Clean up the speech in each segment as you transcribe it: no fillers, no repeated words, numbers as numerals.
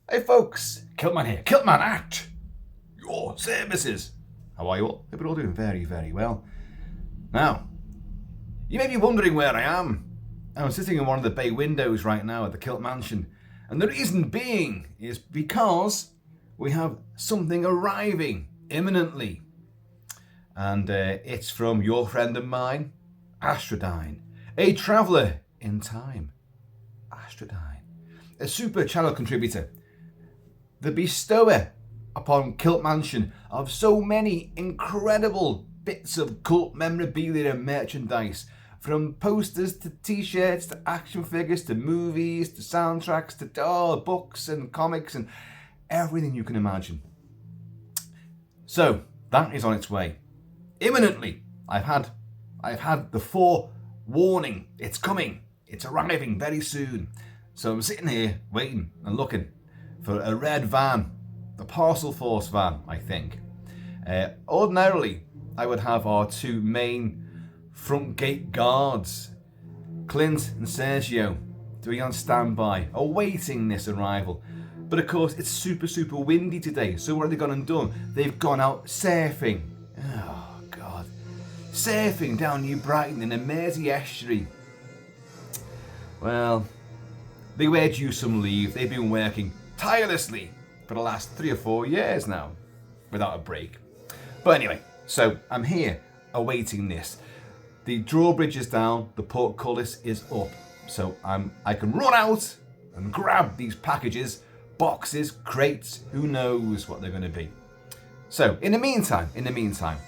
Hey folks, Kilt-Man here, Kilt-Man at your services. How are you all? Hope you're all doing very, very well. Now, you may be wondering where I am. I'm sitting in one of the bay windows right now at the Kilt Mansion. And the reason being is because we have something arriving imminently. And it's from your friend of mine, Astradyne, a traveller in time. Astradyne, a Super Channel Contributor, the bestower upon Kilt Mansion of so many incredible bits of cult memorabilia and merchandise, from posters to t-shirts to action figures to movies to soundtracks to books and comics and everything you can imagine. So that is on its way imminently. I've had the forewarning. It's coming. It's arriving very soon. So I'm sitting here waiting and looking for a red van, the Parcel Force van, I think. Ordinarily, I would have our two main front gate guards, Clint and Sergio, to be on standby, awaiting this arrival. But of course, it's super, super windy today, so what have they gone and done? They've gone out surfing. Oh, God. Surfing down New Brighton in a Mersey estuary. Well, they were due some leave. They've been working tirelessly for the last 3 or 4 years now, without a break. But anyway, so I'm here awaiting this. The drawbridge is down, the portcullis is up, so I can run out and grab these packages, boxes, crates, who knows what they're going to be. So in the meantime,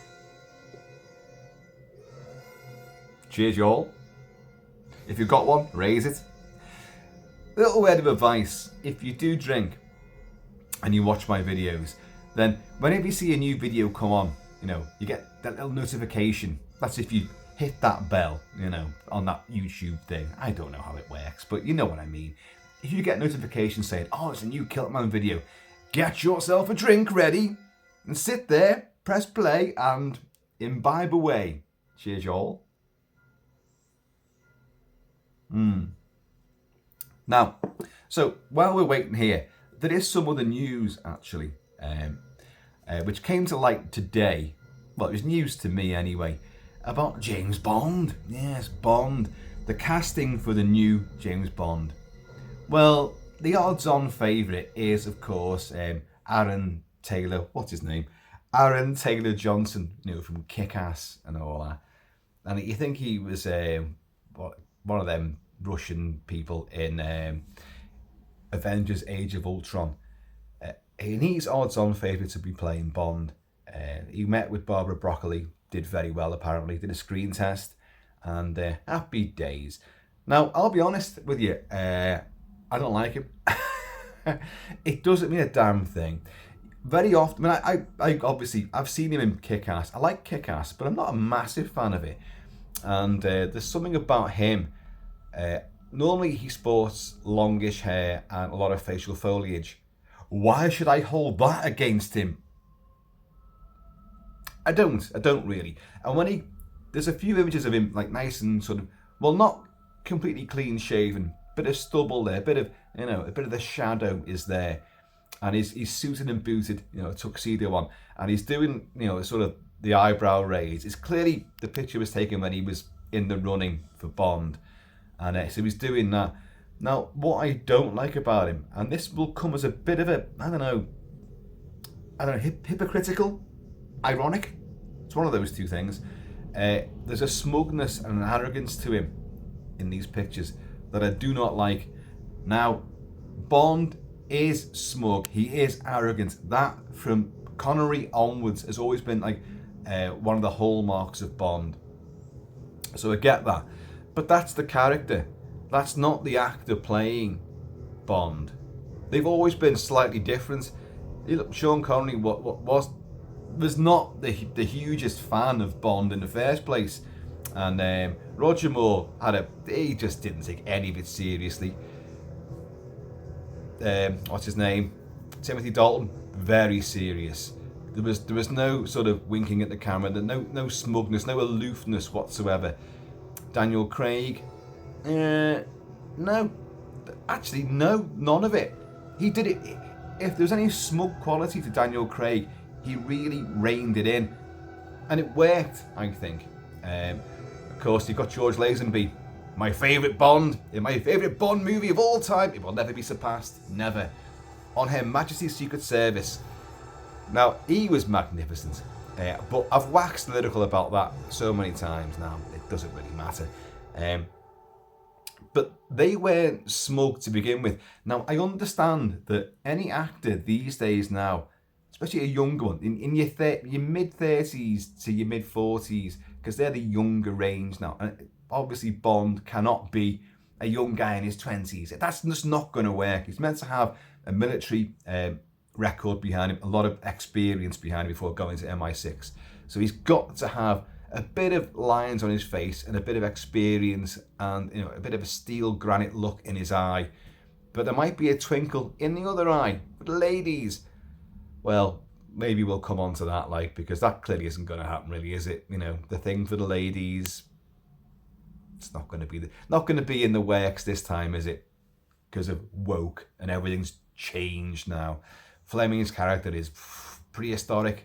cheers you all. If you've got one, raise it. A little word of advice: if you do drink and you watch my videos, then whenever you see a new video come on, you get that little notification. That's if you hit that bell, on that YouTube thing. I don't know how it works, but you know what I mean. If you get notifications saying, oh, it's a new Kilt-Man video, get yourself a drink ready and sit there, press play and imbibe away. Cheers, y'all. Now, so while we're waiting here, there is some other news actually, which came to light today. Well, it was news to me anyway, about James Bond. Yes, Bond. The casting for the new James Bond. Well, the odds-on favourite is, of course, Aaron Taylor. What's his name? Aaron Taylor Johnson, from Kick-Ass and all that. And you think he was one of them Russian people in Avengers Age of Ultron. And he's odds-on favourite to be playing Bond. He met with Barbara Broccoli, did very well apparently, did a screen test, and happy days. Now, I'll be honest with you, I don't like him. It doesn't mean a damn thing. Very often, I obviously, I've seen him in Kick-Ass. I like Kick-Ass, but I'm not a massive fan of it. And there's something about him. Normally he sports longish hair and a lot of facial foliage. Why should I hold that against him? I don't really. And there's a few images of him like nice and sort of, well, not completely clean shaven, bit of stubble there, a bit of the shadow is there, and he's suited and booted, a tuxedo on, and he's doing, sort of the eyebrow raise. It's clearly the picture was taken when he was in the running for Bond, and so he's doing that. Now, what I don't like about him, and this will come as a bit of a, hypocritical, ironic. It's one of those two things. There's a smugness and an arrogance to him in these pictures that I do not like. Now, Bond is smug. He is arrogant. That, from Connery onwards, has always been like one of the hallmarks of Bond. So I get that. But that's the character. That's not the actor playing Bond. They've always been slightly different. Sean Connery was not the hugest fan of Bond in the first place, and Roger Moore he just didn't take any of it seriously. What's his name? Timothy Dalton, very serious. There was no sort of winking at the camera, no smugness, no aloofness whatsoever. Daniel Craig, no, actually no, none of it. He did it. if there's any smug quality to Daniel Craig, he really reined it in. And it worked, I think. Of course, you've got George Lazenby, my favourite Bond, in my favourite Bond movie of all time. It will never be surpassed, never. On Her Majesty's Secret Service. Now, he was magnificent. But I've waxed lyrical about that so many times now, it doesn't really matter. But they weren't smug to begin with. Now, I understand that any actor these days now, especially a younger one, in your mid-30s to your mid-40s, because they're the younger range now. And obviously, Bond cannot be a young guy in his 20s. That's just not going to work. He's meant to have a military record behind him, a lot of experience behind him before going to MI6. So he's got to have a bit of lines on his face and a bit of experience and, you know, a bit of a steel granite look in his eye. But there might be a twinkle in the other eye. But ladies, well, maybe we'll come on to that, like, because that clearly isn't going to happen, really, is it? You know, the thing for the ladies, it's not going to be in the works this time, is it? Because of woke and everything's changed now. Fleming's character is prehistoric.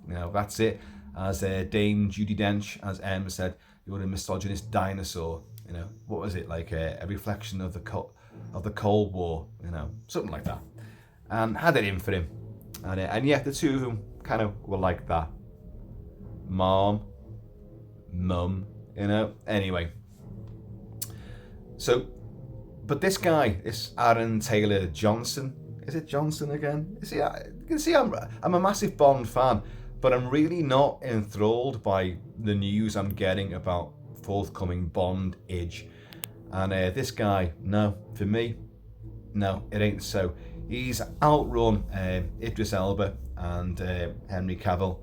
You know, that's it. As Dame Judi Dench, as Em said, you're a misogynist dinosaur. You know, what was it, like a reflection of the Cold War? You know, something like that. And had it in for him. And yet the two of them kind of were like that. Mum, you know. Anyway. So, but this guy, this Aaron Taylor Johnson, is it Johnson again? You can see I'm a massive Bond fan, but I'm really not enthralled by the news I'm getting about forthcoming Bond-age. And this guy, no, for me, no, it ain't so. He's outrun Idris Elba and Henry Cavill,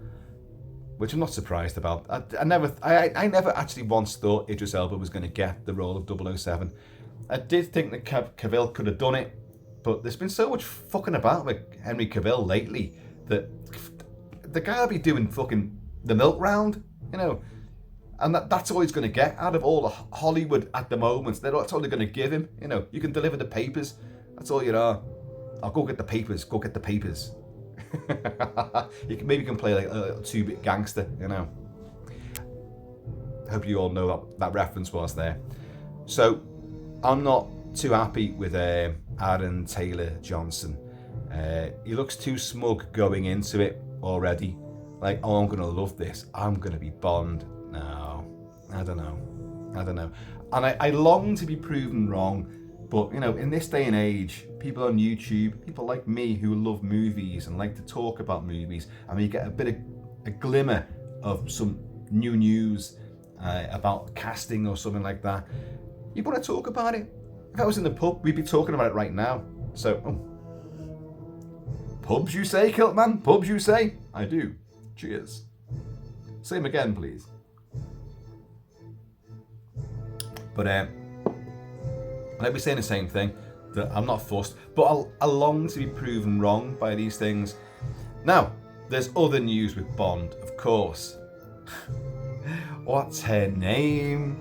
which I'm not surprised about. I never actually once thought Idris Elba was going to get the role of 007. I did think that Cavill could have done it, but there's been so much fucking about with Henry Cavill lately that the guy will be doing fucking the milk round, you know, and that's all he's going to get out of all the Hollywood at the moment. That's all they're going to give him, you know. You can deliver the papers, that's all you are. I'll go get the papers. Maybe you can play like a 2-bit gangster, you know. I hope you all know that reference was there. So I'm not too happy with Aaron Taylor Johnson. He looks too smug going into it already. Like, oh, I'm gonna love this. I'm gonna be Bond. No, I don't know. And I long to be proven wrong. But, you know, in this day and age, people on YouTube, people like me who love movies and like to talk about movies, and you get a glimmer of some new news about casting or something like that, you want to talk about it. If I was in the pub, we'd be talking about it right now. So, pubs you say, Kilt-Man? Pubs you say? I do. Cheers. Same again, please. But, I'd be saying the same thing, that I'm not fussed, but I long to be proven wrong by these things. Now, there's other news with Bond, of course. What's her name?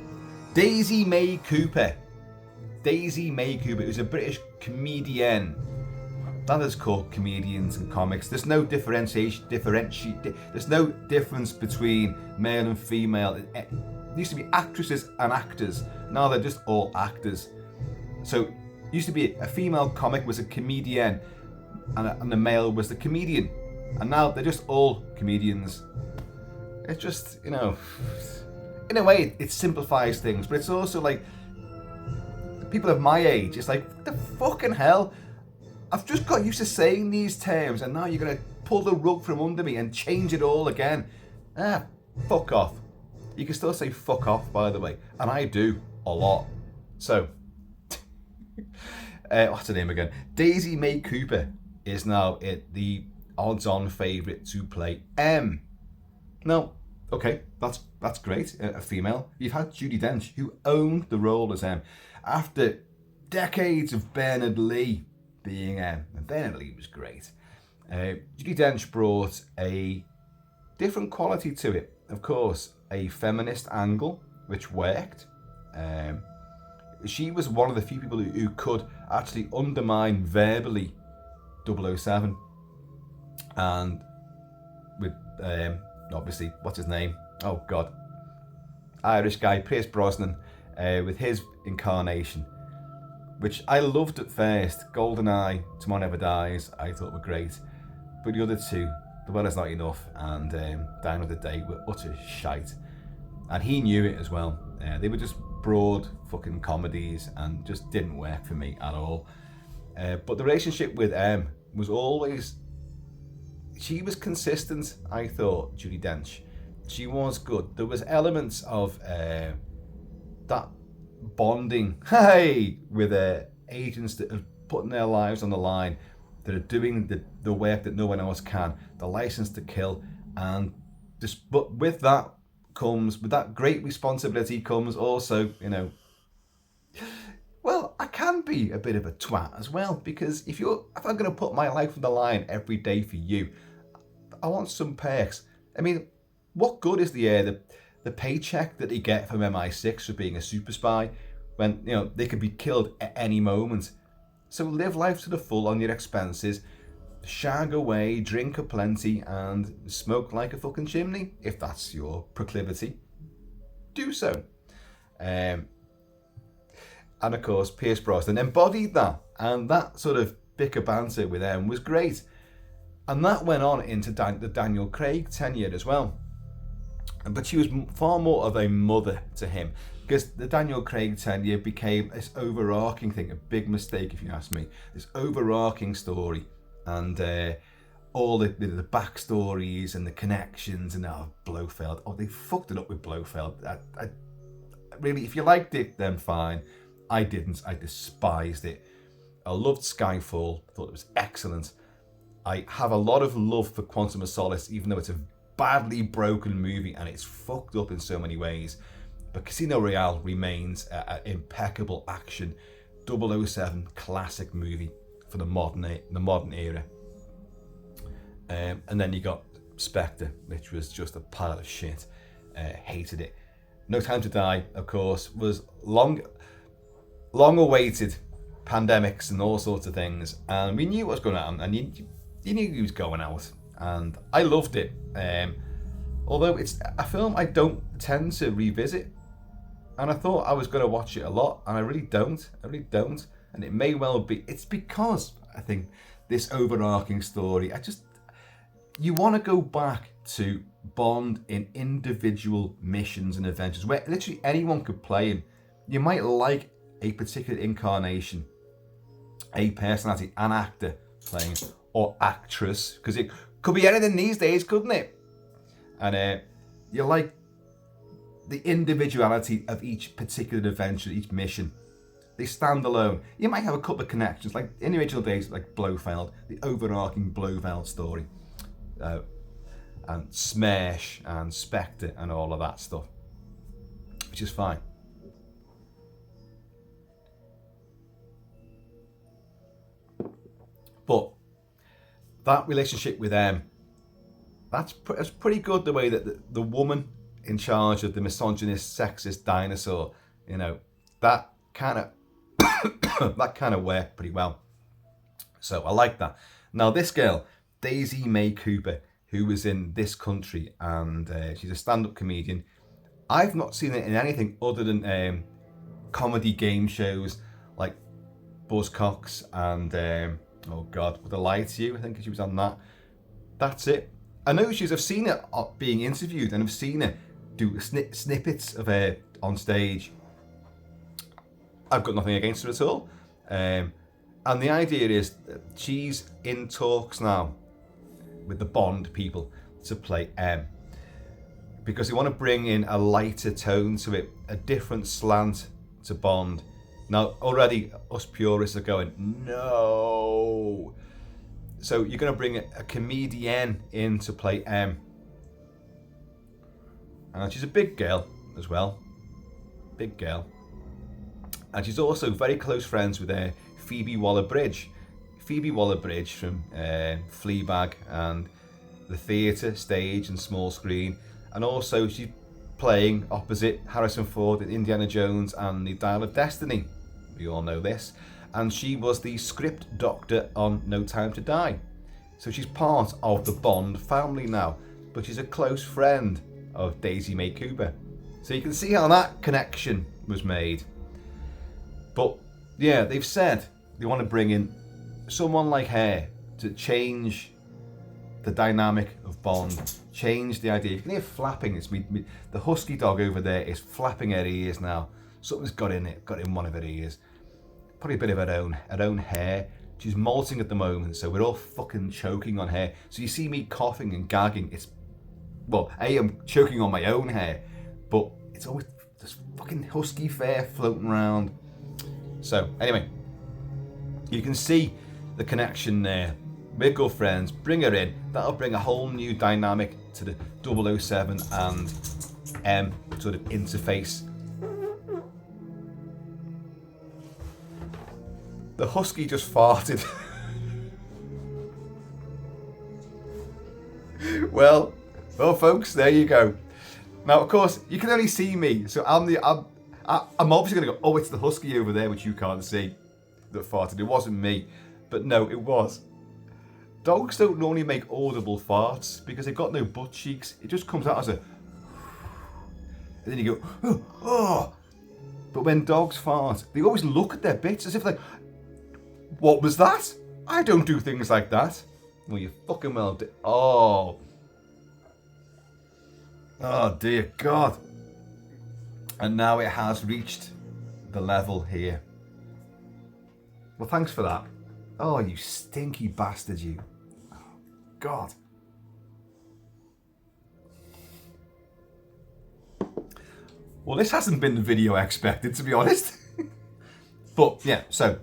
Daisy May Cooper. Daisy May Cooper, who's a British comedian. That is called comedians and comics. There's no differentiation. There's no difference between male and female. It used to be actresses and actors. Now they're just all actors. So it used to be a female comic was a comedian and the male was the comedian. And now they're just all comedians. It's just, you know, in a way it simplifies things, but it's also like, people of my age, it's like, what the fucking hell? I've just got used to saying these terms and now you're going to pull the rug from under me and change it all again. Fuck off. You can still say fuck off, by the way, and I do a lot. So, what's her name again? Daisy May Cooper is now the odds-on favourite to play M. Now, okay, that's great, a female. You've had Judi Dench, who owned the role as M, after decades of Bernard Lee being M. And Bernard Lee was great. Judi Dench brought a different quality to it. Of course, a feminist angle, which worked. She was one of the few people who could actually undermine verbally 007, and with obviously, what's his name? Oh God, Irish guy, Pierce Brosnan, with his incarnation, which I loved at first. GoldenEye, Tomorrow Never Dies, I thought were great, but the other two, The Weather's Not Enough and Die Another Day, were utter shite, and he knew it as well. They were just broad fucking comedies and just didn't work for me at all. But the relationship with M was always, she was consistent, I thought, Judi Dench. She was good. There was elements of that bonding, hey, with agents that are putting their lives on the line, that are doing the work that no one else can, the license to kill, and just, but with that great responsibility comes also, you know, well, I can be a bit of a twat as well, because if I'm going to put my life on the line every day for you, I want some perks. I mean, what good is the paycheck that they get from MI6 for being a super spy when, you know, they could be killed at any moment? So live life to the full on your expenses, shag away, drink aplenty, and smoke like a fucking chimney. If that's your proclivity, do so. And of course, Pierce Brosnan embodied that, and that sort of bicker banter with them was great. And that went on into the Daniel Craig tenure as well. But she was far more of a mother to him, because the Daniel Craig tenure became this overarching thing, a big mistake if you ask me, this overarching story, and all the backstories and the connections, and Blofeld, they fucked it up with Blofeld. I really, if you liked it, then fine. I didn't. I despised it. I loved Skyfall. I thought it was excellent. I have a lot of love for Quantum of Solace, even though it's a badly broken movie and it's fucked up in so many ways. But Casino Royale remains an impeccable action 007 classic movie for the modern era. And then you got Spectre, which was just a pile of shit. Hated it. No Time to Die, of course, was long awaited. Pandemics and all sorts of things, and we knew what was going to happen, and you knew he was going out, and I loved it. Although it's a film I don't tend to revisit, and I thought I was going to watch it a lot, and I really don't, and it may well be, it's because I think this overarching story, you want to go back to Bond in individual missions and adventures, where literally anyone could play him. You might like a particular incarnation, a personality, an actor playing, or actress, because it could be anything these days, couldn't it? And you like the individuality of each particular adventure, each mission. They stand alone. You might have a couple of connections, like in the original days, like Blofeld, the overarching Blofeld story, and Smash and Spectre and all of that stuff, which is fine. But that relationship with them, that's pretty good, the way that the woman in charge of the misogynist, sexist dinosaur, you know, that kind of worked pretty well. So I like that. Now this girl, Daisy May Cooper, who was in This Country, and she's a stand-up comedian. I've not seen it in anything other than comedy game shows like Buzzcocks and oh God, Would I Lie to You? I think she was on that. That's it. I know I've seen her being interviewed, and I've seen her do snippets of her on stage. I've got nothing against her at all. And the idea is that she's in talks now with the Bond people to play M, because they want to bring in a lighter tone to it, a different slant to Bond. Now, already us purists are going, no. So you're going to bring a comedian in to play M. And she's a big girl as well. Big girl. And she's also very close friends with Phoebe Waller-Bridge. Phoebe Waller-Bridge from Fleabag and the theatre, stage and small screen. And also she's playing opposite Harrison Ford in Indiana Jones and the Dial of Destiny. We all know this. and she was the script doctor on No Time to Die. So she's part of the Bond family now, but she's a close friend of Daisy May Cooper. So you can see how that connection was made. But yeah, they've said they want to bring in someone like her to change the dynamic of Bond, change the idea. You can hear flapping. It's the husky dog over there is flapping her ears now. Something's got in one of her ears. Probably a bit of her own hair. She's molting at the moment, so we're all fucking choking on hair. So you see me coughing and gagging. It's, well, I'm choking on my own hair, but it's always this fucking husky fur floating around. So anyway, you can see the connection there. We're good friends. Bring her in. That'll bring a whole new dynamic to the 007 and M sort of interface. The husky just farted. Well, folks, there you go. Now, of course, you can only see me, so I'm obviously going to go, oh, it's the husky over there, which you can't see, that farted. It wasn't me, but no, it was. Dogs don't normally make audible farts because they've got no butt cheeks. It just comes out as a, and then you go, oh, oh. But when dogs fart, they always look at their bits as if like, what was that? I don't do things like that. Well, you fucking well do. Oh. Oh, dear God. And now it has reached the level here. Well, thanks for that. Oh, you stinky bastard, you. Oh, God. Well, this hasn't been the video I expected, to be honest. But, yeah, so.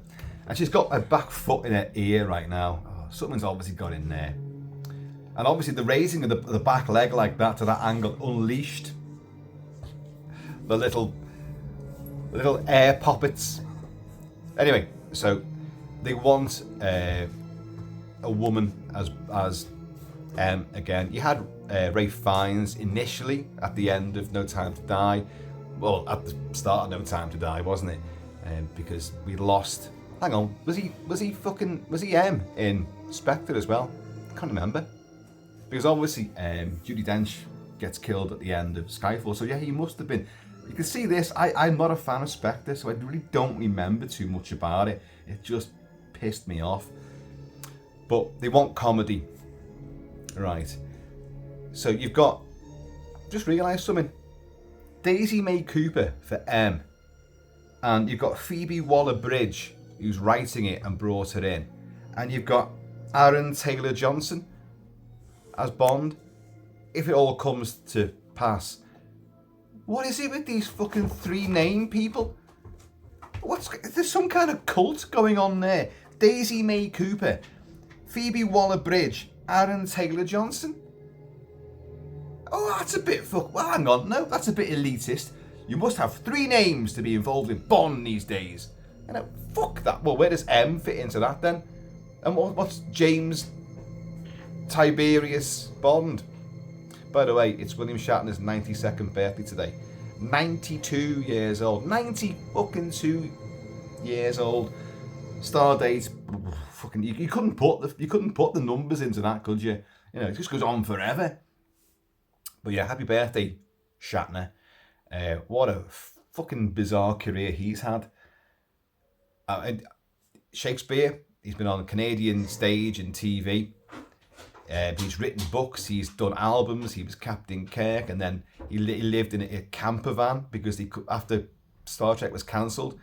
And she's got her back foot in her ear right now. Oh, something's obviously got in there. And obviously the raising of the back leg like that to that angle unleashed the little air poppets. Anyway, so they want a woman as again. You had Ralph Fiennes initially at the end of No Time to Die. Well, at the start of No Time to Die, wasn't it? Because we lost. Hang on, was he M in Spectre as well? Can't remember. Because obviously Judi Dench gets killed at the end of Skyfall, so yeah, he must have been. You can see this, I'm not a fan of Spectre, so I really don't remember too much about it. It just pissed me off. But they want comedy. Right. So you've got, just realised something. Daisy May Cooper for M. And you've got Phoebe Waller-Bridge, who's writing it and brought her in. And you've got Aaron Taylor-Johnson as Bond. If it all comes to pass. What is it with these fucking three name people? There's some kind of cult going on there. Daisy May Cooper, Phoebe Waller-Bridge, Aaron Taylor-Johnson. Oh, that's a bit well, hang on, no, that's a bit elitist. You must have three names to be involved in Bond these days. You know, fuck that. Well, where does M fit into that then? And what's James Tiberius Bond? By the way, it's William Shatner's 92nd birthday today. 92 years old. 90 fucking 2 years old. Star date. Fucking, you couldn't put the numbers into that, could you? You know, it just goes on forever. But yeah, happy birthday, Shatner. What a fucking bizarre career he's had. And Shakespeare, he's been on the Canadian stage and TV. He's written books, he's done albums, he was Captain Kirk, and then he lived in a camper van because after Star Trek was cancelled,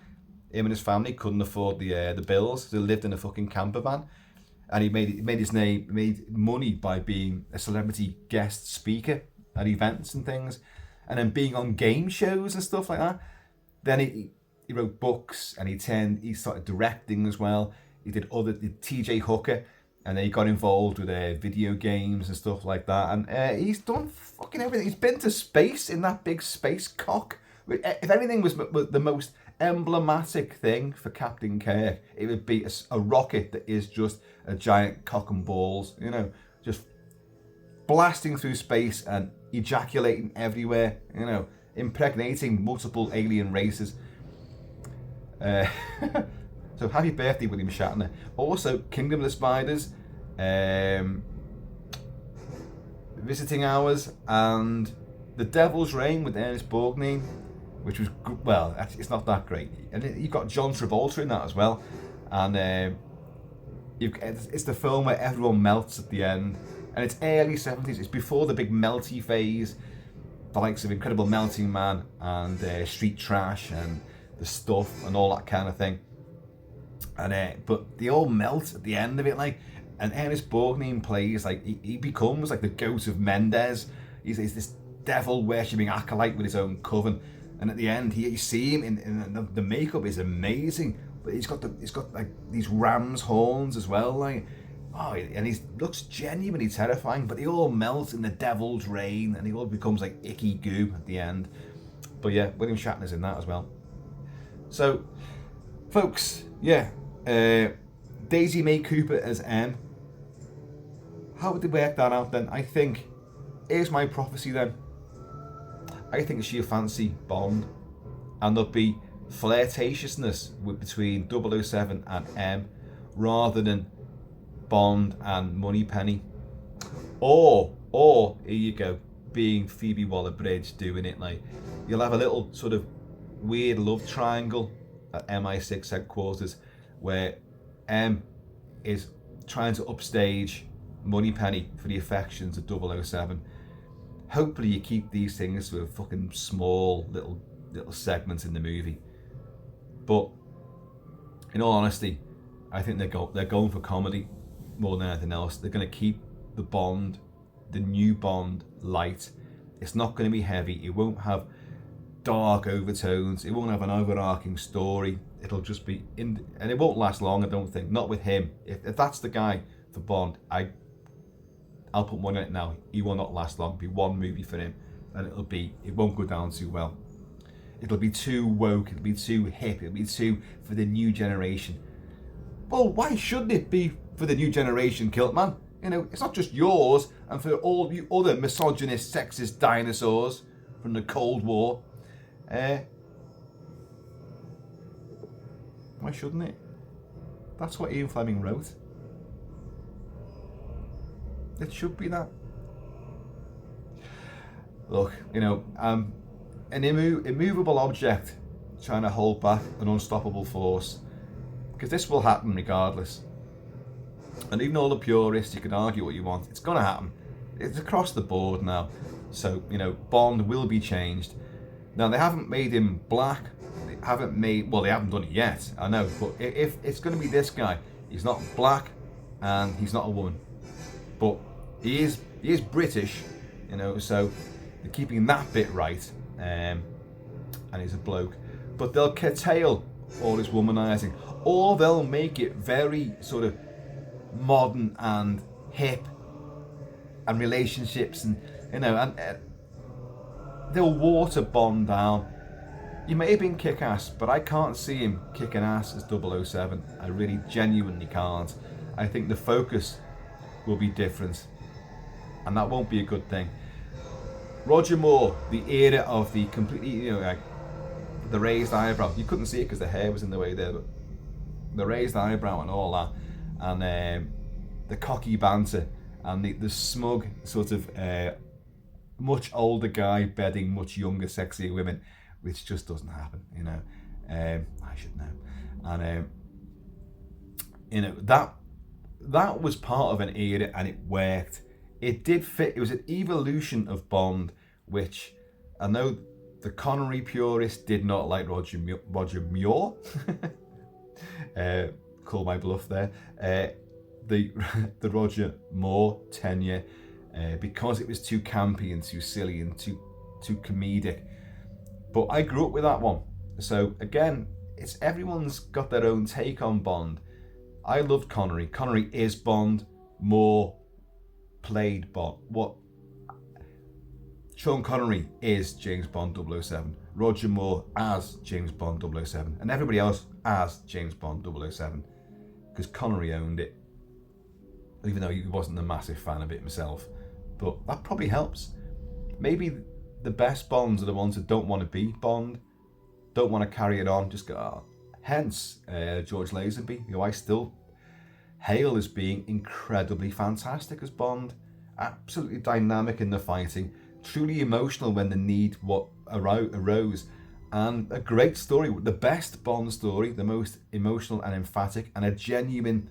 him and his family couldn't afford the bills, so they lived in a fucking camper van. And he made money by being a celebrity guest speaker at events and things, and then being on game shows and stuff like that. Then he wrote books, and he started directing as well. He did T.J. Hooker, and then he got involved with video games and stuff like that. And he's done fucking everything. He's been to space in that big space cock. If everything was the most emblematic thing for Captain Kirk, it would be a rocket that is just a giant cock and balls, you know, just blasting through space and ejaculating everywhere, you know, impregnating multiple alien races. So happy birthday, William Shatner. Also, Kingdom of the Spiders, Visiting Hours, and The Devil's Reign with Ernest Borgnine, which was good. Well, it's not that great. And you've got John Travolta in that as well. And it's the film where everyone melts at the end. And it's early 70s. It's before the big melty phase. The likes of Incredible Melting Man and Street Trash and The Stuff and all that kind of thing. And but they all melt at the end of it, like. And Ernest Borgnine plays like he becomes like the ghost of Mendes. He's this devil worshipping acolyte with his own coven. And at the end, you see him in the makeup is amazing. But he's got like these ram's horns as well, like. Oh, and he looks genuinely terrifying, but they all melt in the devil's rain, and he all becomes like icky goo at the end. But yeah, William Shatner's in that as well. So, folks, yeah, Daisy May Cooper as M. How would they work that out then? I think, here's my prophecy then. I think she'll fancy Bond, and there'll be flirtatiousness between 007 and M, rather than Bond and Moneypenny, or here you go, being Phoebe Waller-Bridge doing it. Like, you'll have a little sort of weird love triangle at MI6 headquarters where M is trying to upstage Moneypenny for the affections of 007. Hopefully you keep these things to a fucking small little segments in the movie, but in all honesty, I think they're going for comedy more than anything else. They're going to keep the new Bond, light. It's not going to be heavy. It won't have dark overtones. It won't have an overarching story. It'll just be and it won't last long, I don't think. Not with him. If that's the guy for Bond, I'll put money on it now. He will not last long. It'll be one movie for him, and it won't go down too well. It'll be too woke. It'll be too hip. It'll be too for the new generation. Well, why shouldn't it be for the new generation, Kilt-Man? You know, it's not just yours and for all you other misogynist, sexist dinosaurs from the Cold War. Why shouldn't it? That's what Ian Fleming wrote. It should be that. Look, you know, an immovable object trying to hold back an unstoppable force. Because this will happen regardless. And even all the purists, you can argue what you want, it's going to happen. It's across the board now. So, you know, Bond will be changed. Now, they haven't made him black. They haven't done it yet, I know. But if it's going to be this guy, he's not black and he's not a woman. But he is British, you know, so they're keeping that bit right. And he's a bloke. But they'll curtail all this womanizing. Or they'll make it very sort of modern and hip and relationships and, you know, and they'll water Bond down. He may have been kick-ass, but I can't see him kicking ass as 007. I really genuinely can't. I think the focus will be different, and that won't be a good thing. Roger Moore, the era of the completely, you know, like the raised eyebrow. You couldn't see it because the hair was in the way there, but the raised eyebrow and all that, and the cocky banter, and the smug sort of much older guy bedding much younger, sexier women, which just doesn't happen, you know. I should know. And you know, that was part of an era, and it worked. It did fit. It was an evolution of Bond, which I know the Connery purists did not like. Roger Moore. Call my bluff there. The Roger Moore tenure, because it was too campy and too silly and too comedic. But I grew up with that one. So again, it's everyone's got their own take on Bond. I loved Connery. Connery is Bond. Moore played Bond. What? Sean Connery is James Bond 007. Roger Moore as James Bond 007. And everybody else as James Bond 007. Because Connery owned it. Even though he wasn't a massive fan of it himself. But that probably helps. Maybe the best Bonds are the ones that don't want to be Bond. Don't want to carry it on. Just go, oh, Hence, George Lazenby, who I still hail as being incredibly fantastic as Bond. Absolutely dynamic in the fighting, truly emotional when the need arose, and a great story, the best Bond story, the most emotional and emphatic, and a genuine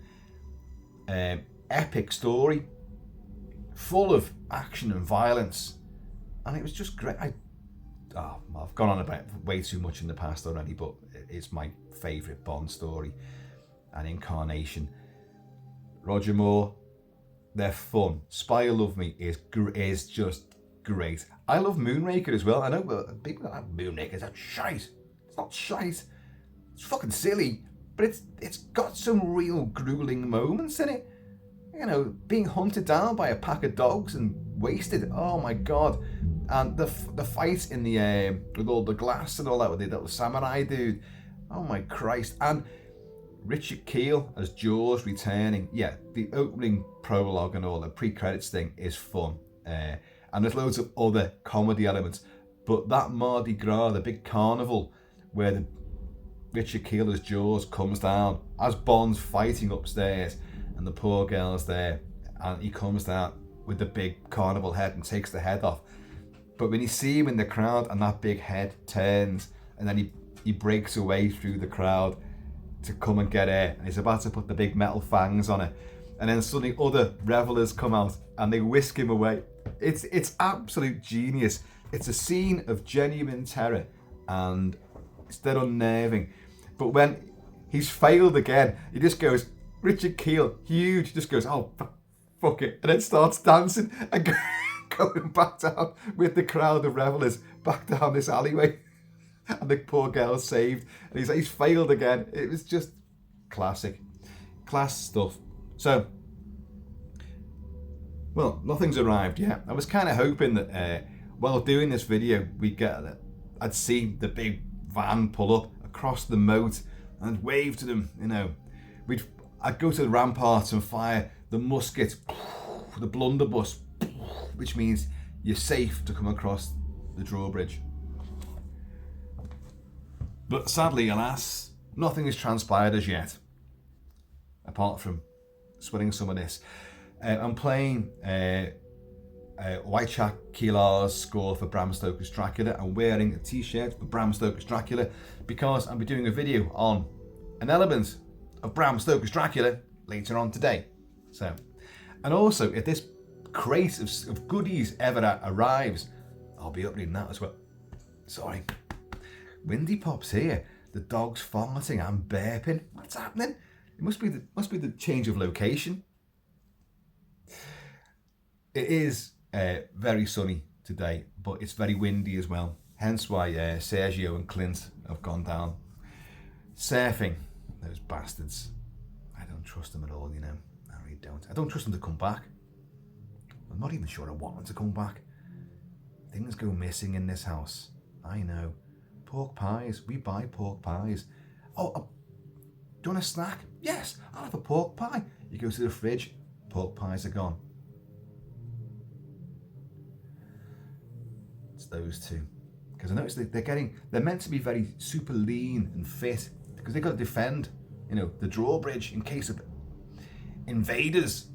epic story, full of action and violence, and it was just great. I've gone on about way too much in the past already, but it's my favourite Bond story and incarnation. Roger Moore, they're fun. Spy Who Loved Me is just great. I love Moonraker as well. I know people are like, Moonraker's that's shite. It's not shite. It's fucking silly, but it's got some real grueling moments in it. You know, being hunted down by a pack of dogs and wasted. Oh my god! And the fight in the with all the glass and all that with the little samurai dude. Oh my Christ! And Richard Kiel as Jaws returning. Yeah, the opening prologue and all the pre-credits thing is fun. And there's loads of other comedy elements. But that Mardi Gras, the big carnival, where the Richard Kiel as Jaws comes down, as Bond's fighting upstairs, and the poor girl's there, and he comes down with the big carnival head and takes the head off. But when you see him in the crowd and that big head turns, and then he breaks away through the crowd to come and get her, and he's about to put the big metal fangs on her, and then suddenly other revelers come out and they whisk him away. It's absolute genius. It's a scene of genuine terror, and it's dead unnerving. But when he's failed again, he just goes, Richard Kiel, huge, just goes, oh, fuck it, and then starts dancing and going back down with the crowd of revelers back down this alleyway. And the poor girl's saved, and he's failed again. It was just classic, class stuff. So, well, nothing's arrived yet. I was kind of hoping that while doing this video, I'd see the big van pull up across the moat and wave to them. You know, I'd go to the ramparts and fire the musket, the blunderbuss, which means you're safe to come across the drawbridge. But sadly, alas, nothing has transpired as yet, apart from swilling some of this. I'm playing Wojciech Kilar's score for Bram Stoker's Dracula. I'm wearing a t-shirt for Bram Stoker's Dracula because I'll be doing a video on an element of Bram Stoker's Dracula later on today. So, and also, if this crate of goodies ever arrives, I'll be opening that as well. Sorry. Windy Pop's here. The dog's farting and burping. What's happening? It must be the change of location. It is very sunny today, but it's very windy as well. Hence why Sergio and Clint have gone down surfing. Those bastards. I don't trust them at all, you know. I really don't. I don't trust them to come back. I'm not even sure I want them to come back. Things go missing in this house. I know. Pork pies. We buy pork pies. Oh, do you want a snack? Yes, I'll have a pork pie. You go to the fridge, pork pies are gone. It's those two. Because I noticed they're meant to be very super lean and fit because they've got to defend, you know, the drawbridge in case of invaders.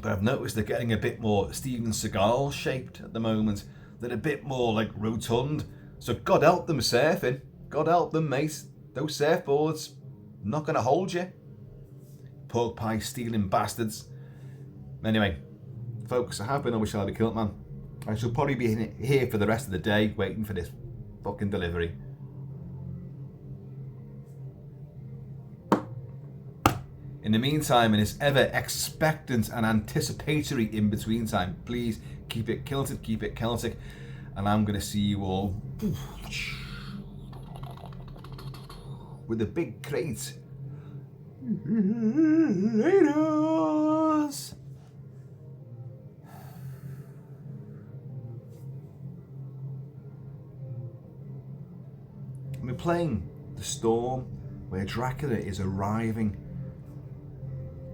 But I've noticed they're getting a bit more Steven Seagal shaped at the moment. They're a bit more like rotund. So God help them surfing. God help them, mate. Those surfboards, not going to hold you. Pork pie stealing bastards. Anyway, folks, I have been on with the Kilt-Man. I shall probably be here for the rest of the day waiting for this fucking delivery. In the meantime, in this ever expectant and anticipatory in-between time, please keep it kilted, keep it Celtic, and I'm going to see you all with a big crate. Laters. We're playing The Storm, where Dracula is arriving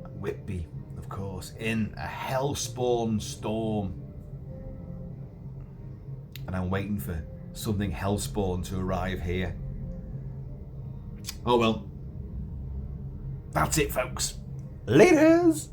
at Whitby, of course, in a hellspawn storm. And I'm waiting for something hellspawn to arrive here. Oh well. That's it, folks. Laters!